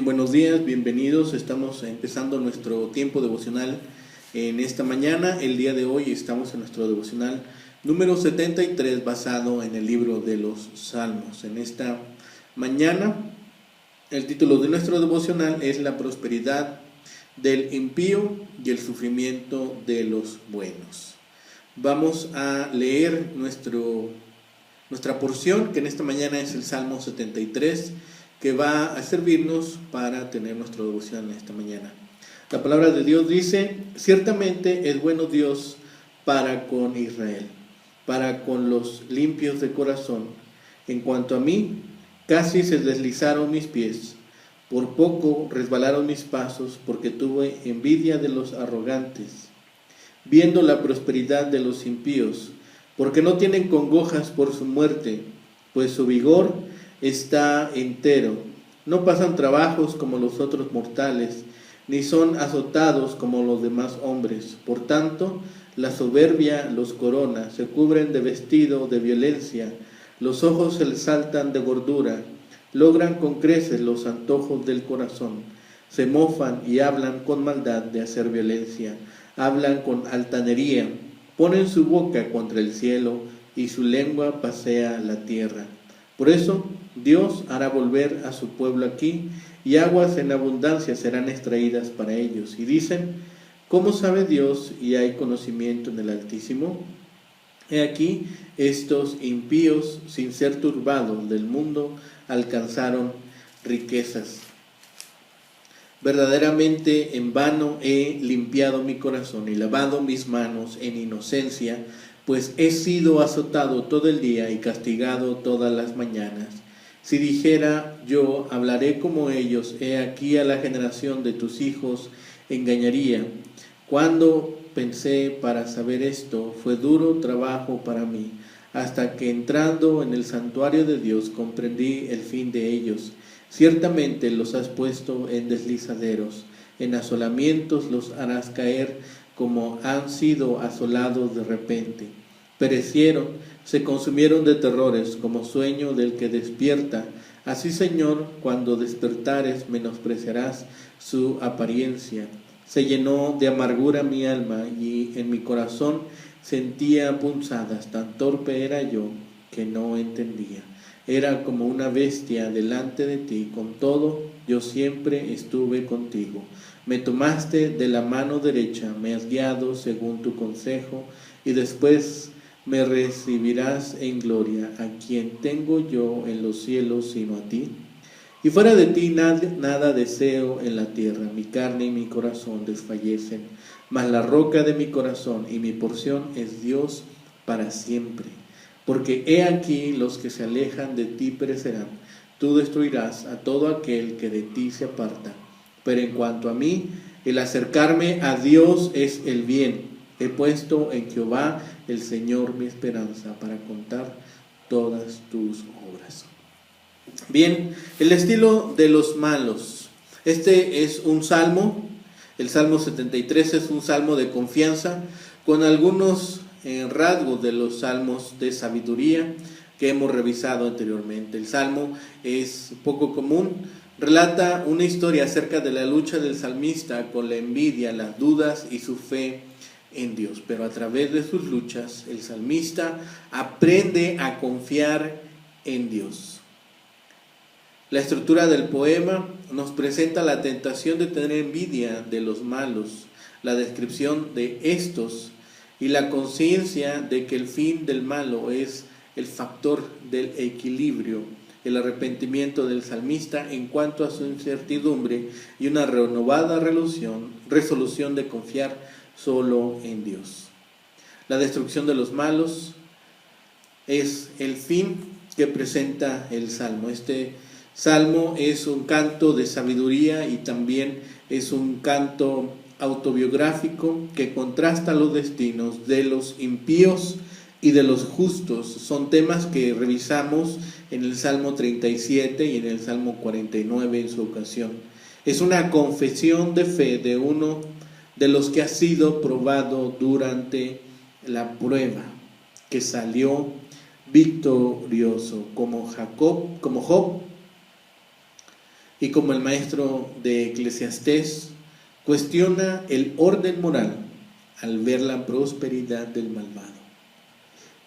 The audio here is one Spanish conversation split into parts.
Buenos días, bienvenidos. Estamos empezando nuestro tiempo devocional en esta mañana. El día de hoy estamos en nuestro devocional número 73 basado en el libro de los Salmos. En esta mañana el título de nuestro devocional es La prosperidad del impío y el sufrimiento de los buenos. Vamos a leer nuestra porción, que en esta mañana es el Salmo 73, que va a servirnos para tener nuestro devoción en esta mañana. La palabra de Dios dice: ciertamente es bueno Dios para con Israel, para con los limpios de corazón. En cuanto a mí, casi se deslizaron mis pies, por poco resbalaron mis pasos, porque tuve envidia de los arrogantes, viendo la prosperidad de los impíos, porque no tienen congojas por su muerte, pues su vigor está entero. No pasan trabajos como los otros mortales, ni son azotados como los demás hombres. Por tanto, la soberbia los corona, se cubren de vestido de violencia, los ojos se les saltan de gordura, logran con creces los antojos del corazón, se mofan y hablan con maldad de hacer violencia, hablan con altanería, ponen su boca contra el cielo y su lengua pasea la tierra. Por eso Dios hará volver a su pueblo aquí, y aguas en abundancia serán extraídas para ellos. Y dicen: ¿cómo sabe Dios y hay conocimiento en el Altísimo? He aquí, estos impíos, sin ser turbados del mundo, alcanzaron riquezas. Verdaderamente en vano he limpiado mi corazón y lavado mis manos en inocencia, pues he sido azotado todo el día y castigado todas las mañanas. Si dijera yo, hablaré como ellos, he aquí a la generación de tus hijos engañaría. Cuando pensé para saber esto, fue duro trabajo para mí, hasta que entrando en el santuario de Dios comprendí el fin de ellos. Ciertamente los has puesto en deslizaderos, en asolamientos los harás caer, como han sido asolados de repente. Perecieron, se consumieron de terrores, como sueño del que despierta. Así, Señor, cuando despertares, menospreciarás su apariencia. Se llenó de amargura mi alma, y en mi corazón sentía punzadas. Tan torpe era yo que no entendía. Era como una bestia delante de ti, con todo yo siempre estuve contigo. Me tomaste de la mano derecha, me has guiado según tu consejo, y después me recibirás en gloria. ¿A quién tengo yo en los cielos sino a ti? Y fuera de ti nada deseo en la tierra. Mi carne y mi corazón desfallecen, mas la roca de mi corazón y mi porción es Dios para siempre. Porque he aquí los que se alejan de ti perecerán. Tú destruirás a todo aquel que de ti se aparta. Pero en cuanto a mí, el acercarme a Dios es el bien. He puesto en Jehová el Señor mi esperanza, para contar todas tus obras. Bien, el estilo de los malos. Este es un salmo, el Salmo 73 es un salmo de confianza, con algunos rasgos de los salmos de sabiduría que hemos revisado anteriormente. El salmo es poco común, relata una historia acerca de la lucha del salmista con la envidia, las dudas y su fe en Dios. Pero a través de sus luchas, el salmista aprende a confiar en Dios. La estructura del poema nos presenta la tentación de tener envidia de los malos, la descripción de estos y la conciencia de que el fin del malo es el factor del equilibrio, el arrepentimiento del salmista en cuanto a su incertidumbre y una renovada resolución de confiar solo en Dios. La destrucción de los malos es el fin que presenta el salmo. Este salmo es un canto de sabiduría y también es un canto autobiográfico que contrasta los destinos de los impíos y de los justos. Son temas que revisamos en el Salmo 37 y en el Salmo 49 en su ocasión. Es una confesión de fe de uno de los que ha sido probado durante la prueba, que salió victorioso, como Job, y como el maestro de Eclesiastés, cuestiona el orden moral al ver la prosperidad del malvado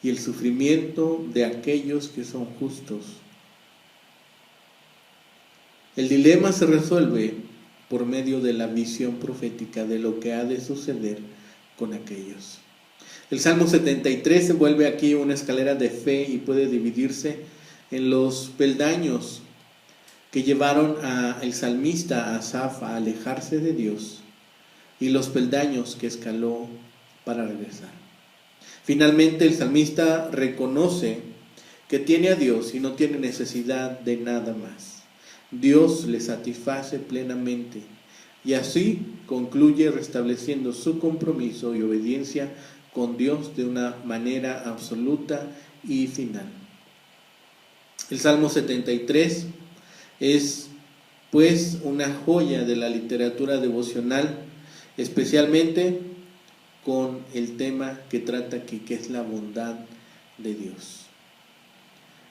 y el sufrimiento de aquellos que son justos. El dilema se resuelve por medio de la visión profética de lo que ha de suceder con aquellos. El Salmo 73 se vuelve aquí una escalera de fe y puede dividirse en los peldaños que llevaron al salmista Asaf a alejarse de Dios y los peldaños que escaló para regresar. Finalmente el salmista reconoce que tiene a Dios y no tiene necesidad de nada más. Dios le satisface plenamente y así concluye restableciendo su compromiso y obediencia con Dios de una manera absoluta y final. El Salmo 73 es pues una joya de la literatura devocional, especialmente con el tema que trata aquí, que es la bondad de Dios.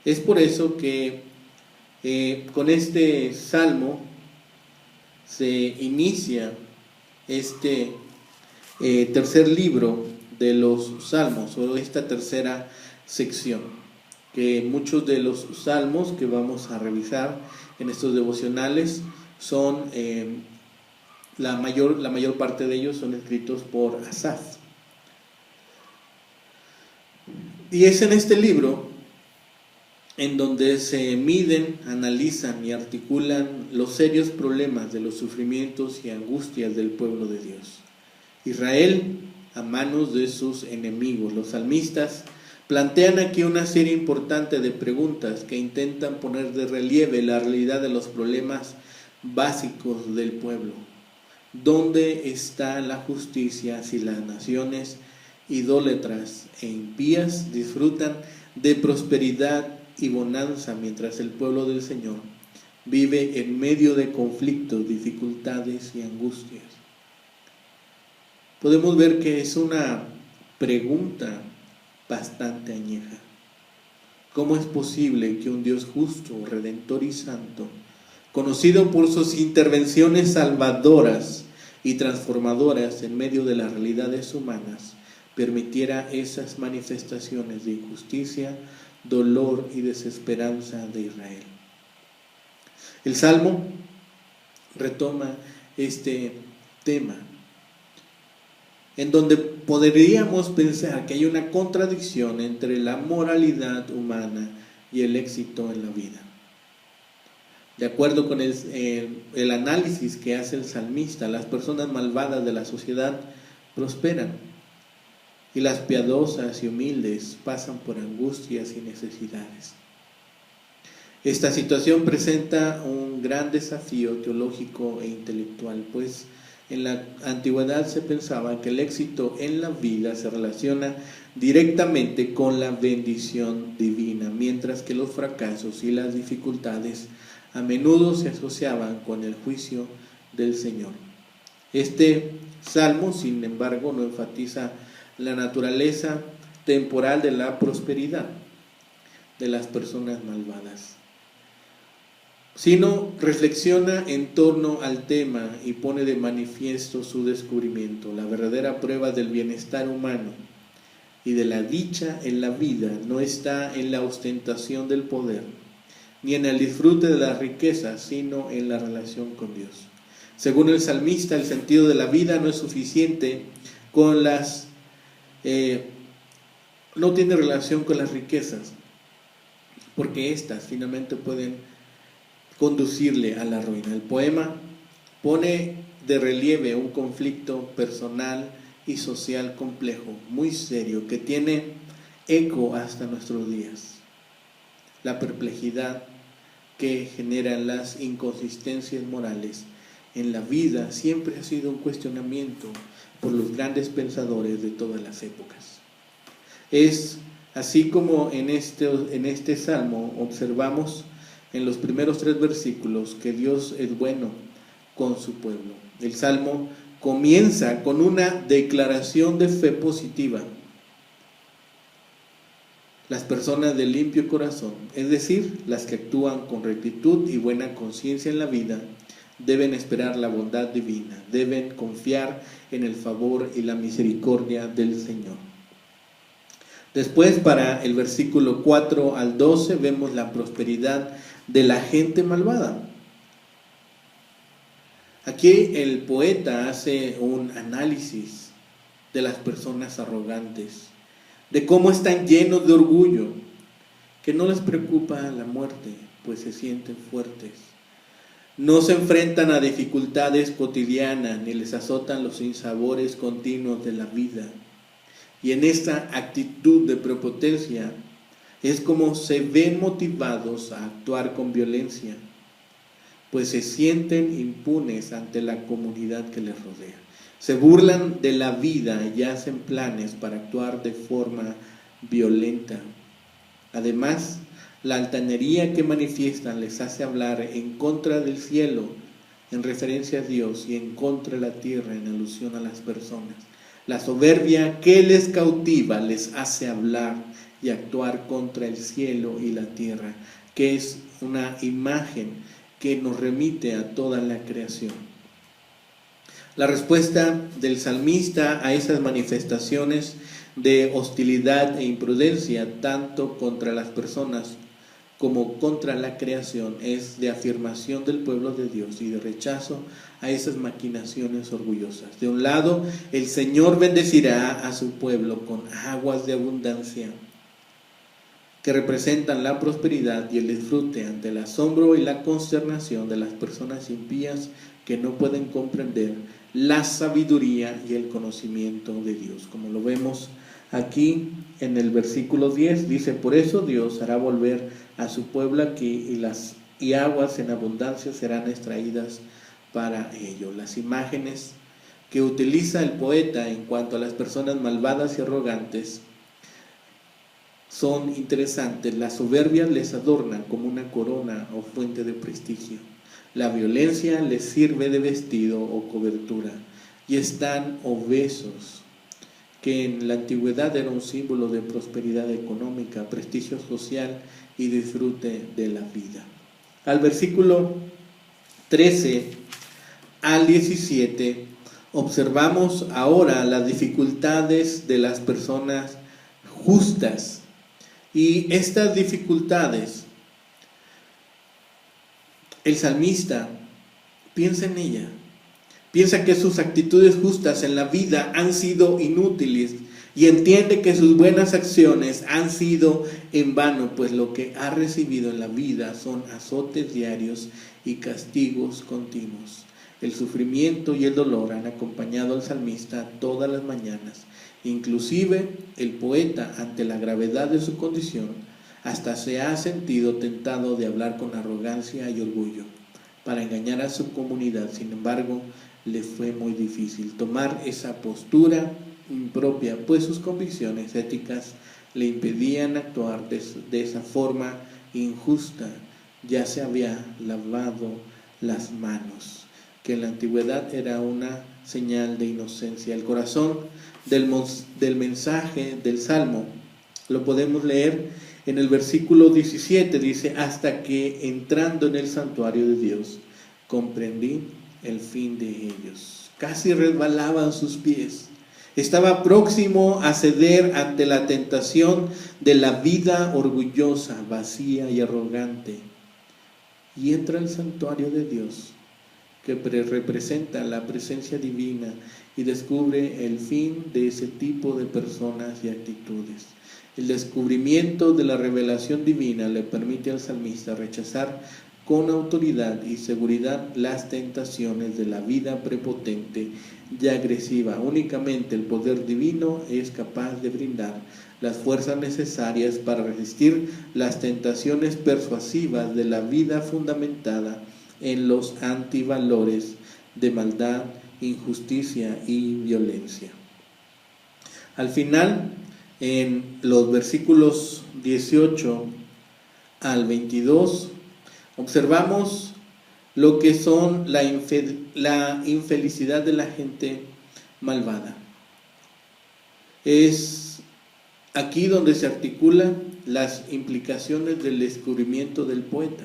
Es por eso que con este salmo se inicia este tercer libro de los salmos, o esta tercera sección, que muchos de los salmos que vamos a revisar en estos devocionales son, la mayor parte de ellos son escritos por Asaf. Y es en este libro en donde se miden, analizan y articulan los serios problemas de los sufrimientos y angustias del pueblo de Dios. Israel a manos de sus enemigos. Los salmistas plantean aquí una serie importante de preguntas que intentan poner de relieve la realidad de los problemas básicos del pueblo. ¿Dónde está la justicia si las naciones idólatras e impías disfrutan de prosperidad y bonanza mientras el pueblo del Señor vive en medio de conflictos, dificultades y angustias? Podemos ver que es una pregunta bastante añeja. ¿Cómo es posible que un Dios justo, redentor y santo, conocido por sus intervenciones salvadoras y transformadoras en medio de las realidades humanas, permitiera esas manifestaciones de injusticia, dolor y desesperanza de Israel? El Salmo retoma este tema, en donde podríamos pensar que hay una contradicción entre la moralidad humana y el éxito en la vida. De acuerdo con el análisis que hace el salmista, las personas malvadas de la sociedad prosperan y las piadosas y humildes pasan por angustias y necesidades. Esta situación presenta un gran desafío teológico e intelectual, pues en la antigüedad se pensaba que el éxito en la vida se relaciona directamente con la bendición divina, mientras que los fracasos y las dificultades a menudo se asociaban con el juicio del Señor. Este salmo, sin embargo, no enfatiza la naturaleza temporal de la prosperidad de las personas malvadas, sino reflexiona en torno al tema y pone de manifiesto su descubrimiento. La verdadera prueba del bienestar humano y de la dicha en la vida no está en la ostentación del poder, ni en el disfrute de las riquezas, sino en la relación con Dios. Según el salmista, el sentido de la vida no es suficiente con no tiene relación con las riquezas, porque éstas finalmente pueden conducirle a la ruina. El poema pone de relieve un conflicto personal y social complejo, muy serio, que tiene eco hasta nuestros días. La perplejidad que generan las inconsistencias morales en la vida siempre ha sido un cuestionamiento por los grandes pensadores de todas las épocas. Es así como en este salmo observamos en los primeros 3 versículos que Dios es bueno con su pueblo. El salmo comienza con una declaración de fe positiva. Las personas de limpio corazón, es decir, las que actúan con rectitud y buena conciencia en la vida, deben esperar la bondad divina, deben confiar en el favor y la misericordia del Señor. Después, para el versículo 4 al 12, vemos la prosperidad de la gente malvada. Aquí el poeta hace un análisis de las personas arrogantes, de cómo están llenos de orgullo, que no les preocupa la muerte, pues se sienten fuertes. No se enfrentan a dificultades cotidianas, ni les azotan los sinsabores continuos de la vida. Y en esta actitud de prepotencia es como se ven motivados a actuar con violencia, pues se sienten impunes ante la comunidad que les rodea. Se burlan de la vida y hacen planes para actuar de forma violenta. Además, la altanería que manifiestan les hace hablar en contra del cielo, en referencia a Dios, y en contra de la tierra, en alusión a las personas. La soberbia que les cautiva les hace hablar y actuar contra el cielo y la tierra, que es una imagen que nos remite a toda la creación. La respuesta del salmista a esas manifestaciones de hostilidad e imprudencia, tanto contra las personas como contra la creación, es de afirmación del pueblo de Dios y de rechazo a esas maquinaciones orgullosas. De un lado, el Señor bendecirá a su pueblo con aguas de abundancia, que representan la prosperidad y el disfrute ante el asombro y la consternación de las personas impías que no pueden comprender la sabiduría y el conocimiento de Dios. Como lo vemos aquí en el versículo 10, dice: por eso Dios hará volver a su pueblo aquí, y aguas en abundancia serán extraídas para ello. Las imágenes que utiliza el poeta en cuanto a las personas malvadas y arrogantes son interesantes. La soberbia les adorna como una corona o fuente de prestigio. La violencia les sirve de vestido o cobertura, y están obesos, que en la antigüedad era un símbolo de prosperidad económica, prestigio social y disfrute de la vida. Al versículo 13 al 17 observamos ahora las dificultades de las personas justas, y estas dificultades el salmista piensa en ella, piensa que sus actitudes justas en la vida han sido inútiles y entiende que sus buenas acciones han sido en vano, pues lo que ha recibido en la vida son azotes diarios y castigos continuos. El sufrimiento y el dolor han acompañado al salmista todas las mañanas. Inclusive el poeta, ante la gravedad de su condición, hasta se ha sentido tentado de hablar con arrogancia y orgullo para engañar a su comunidad. Sin embargo, le fue muy difícil tomar esa postura impropia, pues sus convicciones éticas le impedían actuar de esa forma injusta. Ya se había lavado las manos, que en la antigüedad era una señal de inocencia. El corazón del mensaje del Salmo lo podemos leer en el versículo 17, dice: hasta que entrando en el santuario de Dios comprendí el fin de ellos. Casi resbalaban sus pies. Estaba próximo a ceder ante la tentación de la vida orgullosa, vacía y arrogante. Y entra al santuario de Dios, que representa la presencia divina, y descubre el fin de ese tipo de personas y actitudes. El descubrimiento de la revelación divina le permite al salmista rechazar con autoridad y seguridad las tentaciones de la vida prepotente y agresiva. Únicamente el poder divino es capaz de brindar las fuerzas necesarias para resistir las tentaciones persuasivas de la vida fundamentada en los antivalores de maldad, injusticia y violencia. Al final, en los versículos 18 al 22, observamos lo que son la infelicidad de la gente malvada. Es aquí donde se articula las implicaciones del descubrimiento del poeta.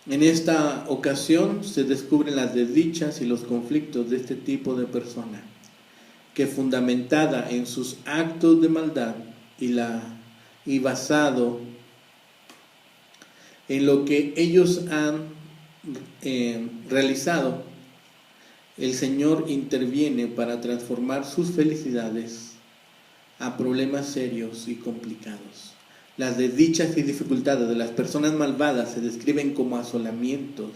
En esta ocasión se descubren las desdichas y los conflictos de este tipo de persona, que fundamentada en sus actos de maldad y basado en lo que ellos han realizado, el Señor interviene para transformar sus felicidades a problemas serios y complicados. Las desdichas y dificultades de las personas malvadas se describen como asolamientos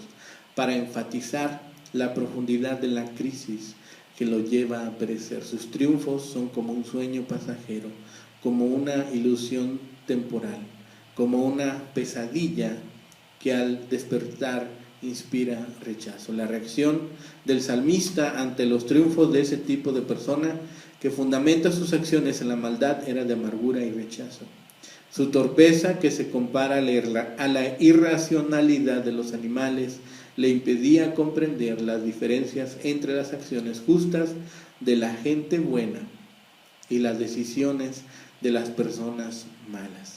para enfatizar la profundidad de la crisis que lo lleva a perecer. Sus triunfos son como un sueño pasajero, como una ilusión temporal, como una pesadilla que al despertar inspira rechazo. La reacción del salmista ante los triunfos de ese tipo de persona que fundamenta sus acciones en la maldad era de amargura y rechazo. Su torpeza, que se compara a la irracionalidad de los animales, le impedía comprender las diferencias entre las acciones justas de la gente buena y las decisiones de las personas malas.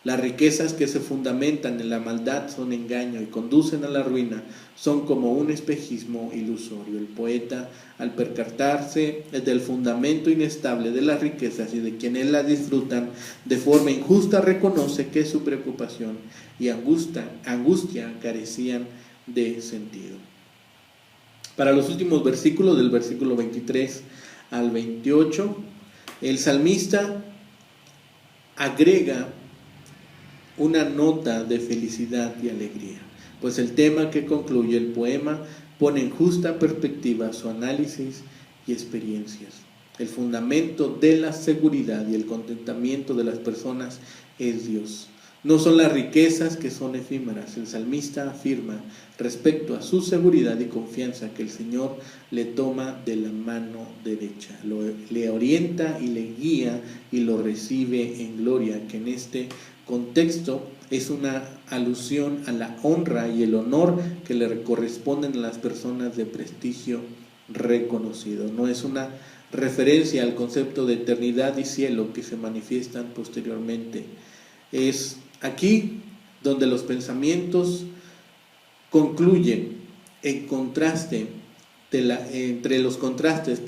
Las riquezas que se fundamentan en la maldad son engaño y conducen a la ruina, son como un espejismo ilusorio. El poeta, al percatarse del fundamento inestable de las riquezas y de quienes las disfrutan de forma injusta, reconoce que su preocupación y angustia carecían de sentido. Para los últimos versículos, del versículo 23 al 28, el salmista agrega una nota de felicidad y alegría, pues el tema que concluye el poema pone en justa perspectiva su análisis y experiencias. El fundamento de la seguridad y el contentamiento de las personas es Dios. No son las riquezas que son efímeras. El salmista afirma respecto a su seguridad y confianza que el Señor le toma de la mano derecha, le orienta y le guía y lo recibe en gloria, que en este contexto es una alusión a la honra y el honor que le corresponden a las personas de prestigio reconocido. No es una referencia al concepto de eternidad y cielo que se manifiestan posteriormente. Es aquí donde los pensamientos concluyen en contraste entre los contrastes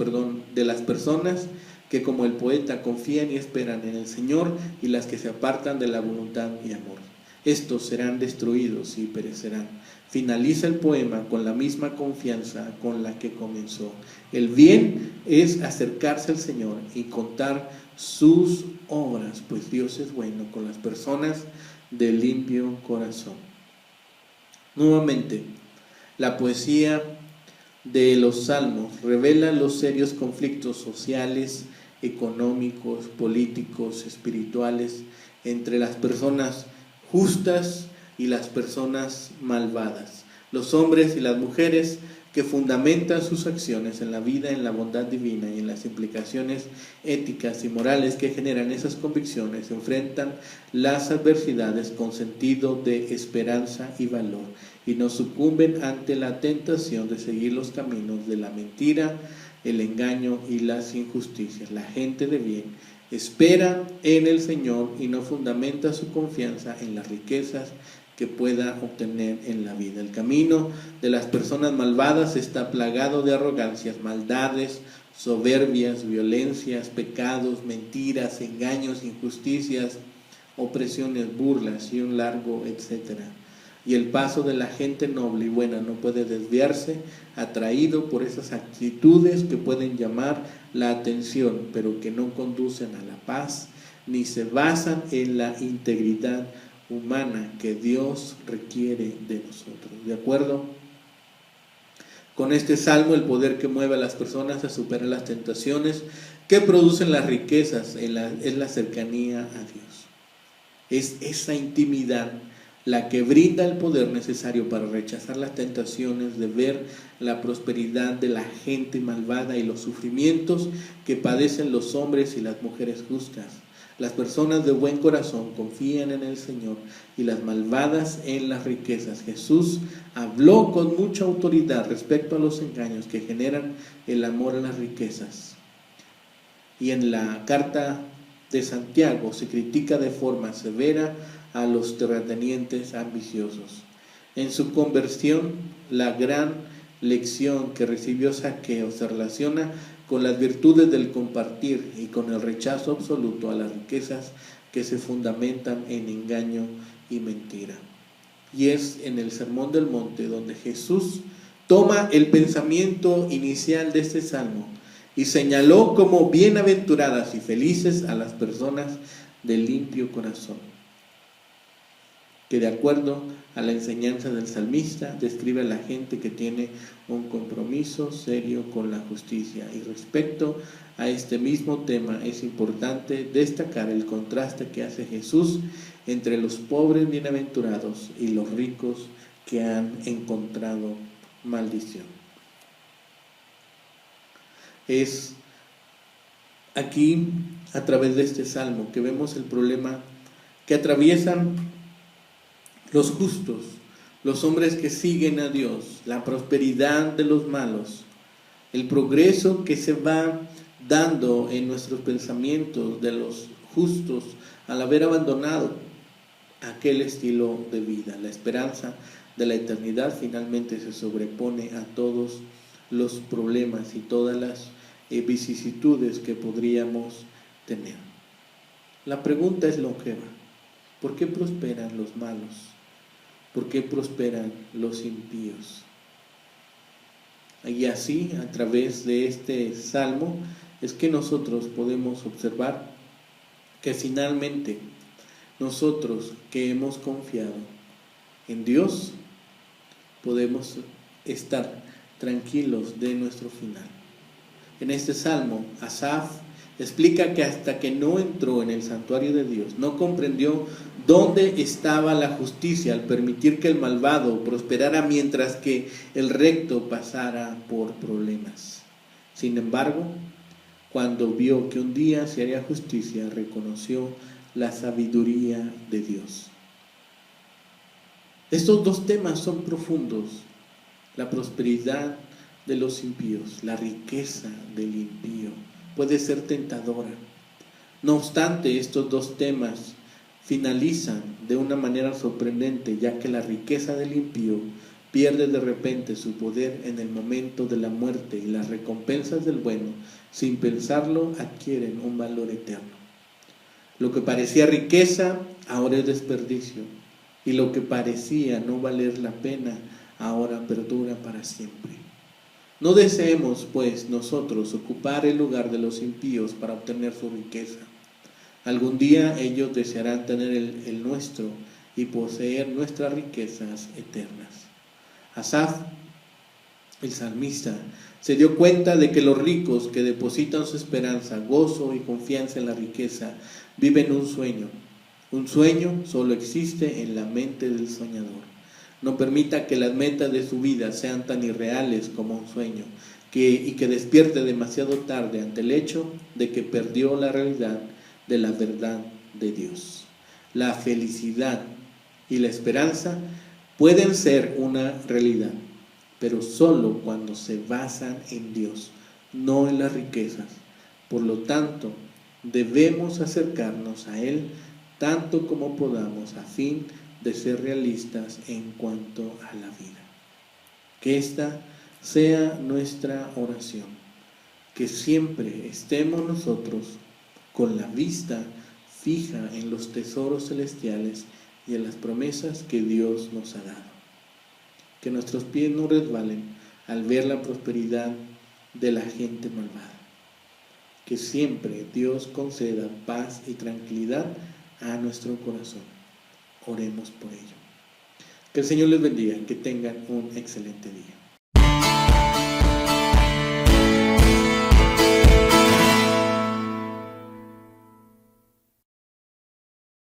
de las personas que como el poeta confían y esperan en el Señor y las que se apartan de la voluntad y amor. Estos serán destruidos y perecerán. Finaliza el poema con la misma confianza con la que comenzó. El bien es acercarse al Señor y contar sus obras, pues Dios es bueno con las personas de limpio corazón. Nuevamente, la poesía de los salmos revela los serios conflictos sociales, económicos, políticos, espirituales entre las personas justas y las personas malvadas, los hombres y las mujeres que fundamentan sus acciones en la vida, en la bondad divina y en las implicaciones éticas y morales que generan esas convicciones, enfrentan las adversidades con sentido de esperanza y valor y no sucumben ante la tentación de seguir los caminos de la mentira, el engaño y las injusticias. La gente de bien espera en el Señor y no fundamenta su confianza en las riquezas que pueda obtener en la vida. El camino de las personas malvadas está plagado de arrogancias, maldades, soberbias, violencias, pecados, mentiras, engaños, injusticias, opresiones, burlas y un largo etcétera. Y el paso de la gente noble y buena no puede desviarse, atraído por esas actitudes que pueden llamar la atención, pero que no conducen a la paz, ni se basan en la integridad humana que Dios requiere de nosotros. ¿De acuerdo? Con este salmo, el poder que mueve a las personas a superar las tentaciones que producen las riquezas es la cercanía a Dios. Es esa intimidad la que brinda el poder necesario para rechazar las tentaciones de ver la prosperidad de la gente malvada y los sufrimientos que padecen los hombres y las mujeres justas. Las personas de buen corazón confían en el Señor y las malvadas en las riquezas. Jesús habló con mucha autoridad respecto a los engaños que generan el amor a las riquezas. Y en la carta de Santiago se critica de forma severa a los terratenientes ambiciosos. En su conversión, la gran lección que recibió Zaqueo se relaciona con las virtudes del compartir y con el rechazo absoluto a las riquezas que se fundamentan en engaño y mentira. Y es en el Sermón del Monte donde Jesús toma el pensamiento inicial de este salmo y señaló como bienaventuradas y felices a las personas de limpio corazón, que de acuerdo a la enseñanza del salmista describe a la gente que tiene un compromiso serio con la justicia. Y respecto a este mismo tema es importante destacar el contraste que hace Jesús entre los pobres bienaventurados y los ricos que han encontrado maldición. Es aquí, a través de este salmo, que vemos el problema que atraviesan los justos, los hombres que siguen a Dios, la prosperidad de los malos, el progreso que se va dando en nuestros pensamientos de los justos al haber abandonado aquel estilo de vida. La esperanza de la eternidad finalmente se sobrepone a todos los problemas y todas las vicisitudes que podríamos tener. La pregunta es longeva: ¿por qué prosperan los malos? ¿Por qué prosperan los impíos? Y así, a través de este salmo, es que nosotros podemos observar que finalmente nosotros que hemos confiado en Dios podemos estar tranquilos de nuestro final. En este salmo, Asaf explica que hasta que no entró en el santuario de Dios, no comprendió dónde estaba la justicia al permitir que el malvado prosperara mientras que el recto pasara por problemas. Sin embargo, cuando vio que un día se haría justicia, reconoció la sabiduría de Dios. Estos dos temas son profundos: la prosperidad de los impíos, la riqueza del impío. Puede ser tentadora. No obstante, estos dos temas finalizan de una manera sorprendente, ya que la riqueza del impío pierde de repente su poder en el momento de la muerte y las recompensas del bueno, sin pensarlo, adquieren un valor eterno. Lo que parecía riqueza ahora es desperdicio, y lo que parecía no valer la pena ahora perdura para siempre. No deseemos, pues, nosotros ocupar el lugar de los impíos para obtener su riqueza. Algún día ellos desearán tener el nuestro y poseer nuestras riquezas eternas. Asaf, el salmista, se dio cuenta de que los ricos que depositan su esperanza, gozo y confianza en la riqueza viven un sueño. Un sueño solo existe en la mente del soñador. No permita que las metas de su vida sean tan irreales como un sueño, y que despierte demasiado tarde ante el hecho de que perdió la realidad de la verdad de Dios. La felicidad y la esperanza pueden ser una realidad, pero solo cuando se basan en Dios, no en las riquezas. Por lo tanto, debemos acercarnos a Él tanto como podamos a fin de ser realistas en cuanto a la vida. Que esta sea nuestra oración, que siempre estemos nosotros con la vista fija en los tesoros celestiales y en las promesas que Dios nos ha dado. Que nuestros pies no resbalen al ver la prosperidad de la gente malvada. Que siempre Dios conceda paz y tranquilidad a nuestro corazón. Oremos por ello. Que el Señor les bendiga, que tengan un excelente día.